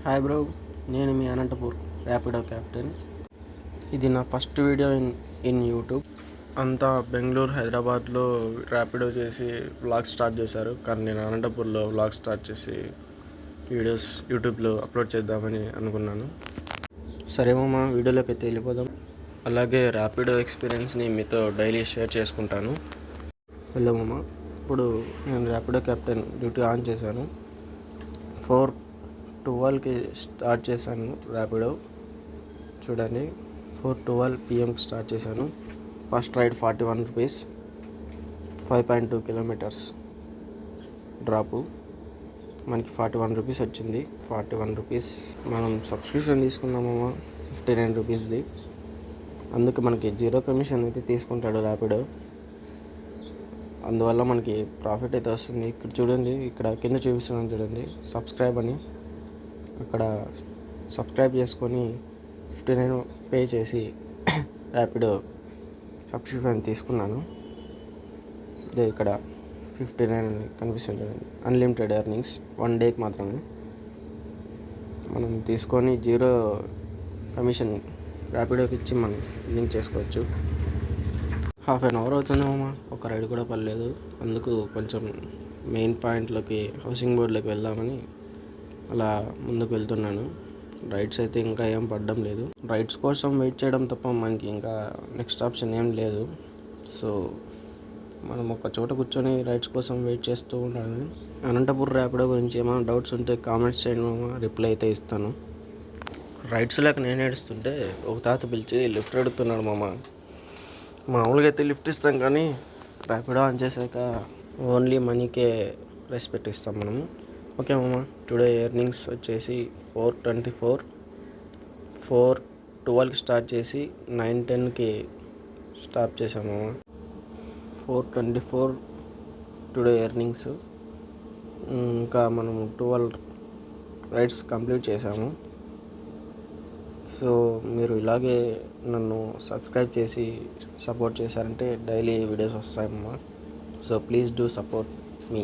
Hi bro, నేను మీ Anantapur Rapido captain. ఇది నా ఫస్ట్ వీడియో ఇన్ యూట్యూబ్. అంతా బెంగళూరు, హైదరాబాద్లో ర్యాపిడో చేసి వ్లాగ్ స్టార్ట్ చేశారు. కానీ నేను అనంతపూర్లో వ్లాగ్ స్టార్ట్ చేసి వీడియోస్ యూట్యూబ్లో అప్లోడ్ చేద్దామని అనుకున్నాను. సరే మామ, వీడియోలోకి అయితే వెళ్ళిపోదాం. అలాగే ర్యాపిడో ఎక్స్పీరియన్స్ని మీతో డైలీ షేర్ చేసుకుంటాను. హలో మామ, ఇప్పుడు నేను ర్యాపిడో క్యాప్టెన్ డ్యూటీ ఆన్ చేశాను. 4:12కి స్టార్ట్ చేశాను ర్యాపిడో. చూడండి, 4:12 PM స్టార్ట్ చేశాను. First ride 41 rupees, 5.2 kilometres drop. మనకి 41 రూపీస్ వచ్చింది. 41 రూపీస్ మనం సబ్స్క్రిప్షన్ తీసుకున్నామో 59 రూపీస్ది. అందుకు మనకి 0 కమిషన్ అయితే తీసుకుంటాడు ర్యాపిడో. అందువల్ల మనకి ప్రాఫిట్ అయితే వస్తుంది. ఇక్కడ చూడండి, ఇక్కడ కింద చూపిస్తున్నాను చూడండి, సబ్స్క్రైబ్ అని. అక్కడ సబ్స్క్రైబ్ చేసుకొని 59 పే చేసి ర్యాపిడో సబ్స్క్రిప్షన్ తీసుకున్నాను. ఇదే ఇక్కడ 59 కనిపిస్తుంది, అన్లిమిటెడ్ ఎర్నింగ్స్ 1 డేకి మాత్రమే. మనం తీసుకొని 0 కమిషన్ ర్యాపిడోకి ఇచ్చి మనం లింక్ చేసుకోవచ్చు. హాఫ్ అన్ అవర్ అవుతుంది మామ, ఒక రైడ్ కూడా పర్లేదు. అందుకు కొంచెం మెయిన్ పాయింట్లోకి, హౌసింగ్ బోర్డులోకి వెళ్దామని అలా ముందుకు వెళ్తున్నాను. రైడ్స్ అయితే ఇంకా ఏం పడడం లేదు. రైడ్స్ కోసం వెయిట్ చేయడం తప్ప మనకి ఇంకా నెక్స్ట్ ఆప్షన్ ఏం లేదు. సో మనం ఒక చోట కూర్చొని రైడ్స్ కోసం వెయిట్ చేస్తూ ఉండాలి. అనంతపూర్ ర్యాపిడో గురించి ఏమైనా డౌట్స్ ఉంటే కామెంట్స్ చేయండి మామ, రిప్లై అయితే ఇస్తాను. రైడ్స్ లేక నేను ఏడుస్తుంటే ఒక తాత పిలిచి లిఫ్ట్ అడుగుతున్నాడు మామ. మామూలుగా అయితే లిఫ్ట్ ఇస్తాం, కానీ ర్యాపిడో ఆన్ చేశాక ఓన్లీ మనీకే రెస్పెక్ట్ ఇస్తాం మనము. ఓకే మామ, టుడే ఎర్నింగ్స్ వచ్చేసి 424. 4:12కి స్టార్ట్ చేసి 9:10కి స్టాప్ చేసాము మామ. 424 టుడే ఎర్నింగ్స్. ఇంకా మనం 12 రైడ్స్ కంప్లీట్ చేసాము. సో మీరు ఇలాగే నన్ను సబ్స్క్రైబ్ చేసి సపోర్ట్ చేశారంటే డైలీ వీడియోస్ వస్తాయమ్మా. So please do support me.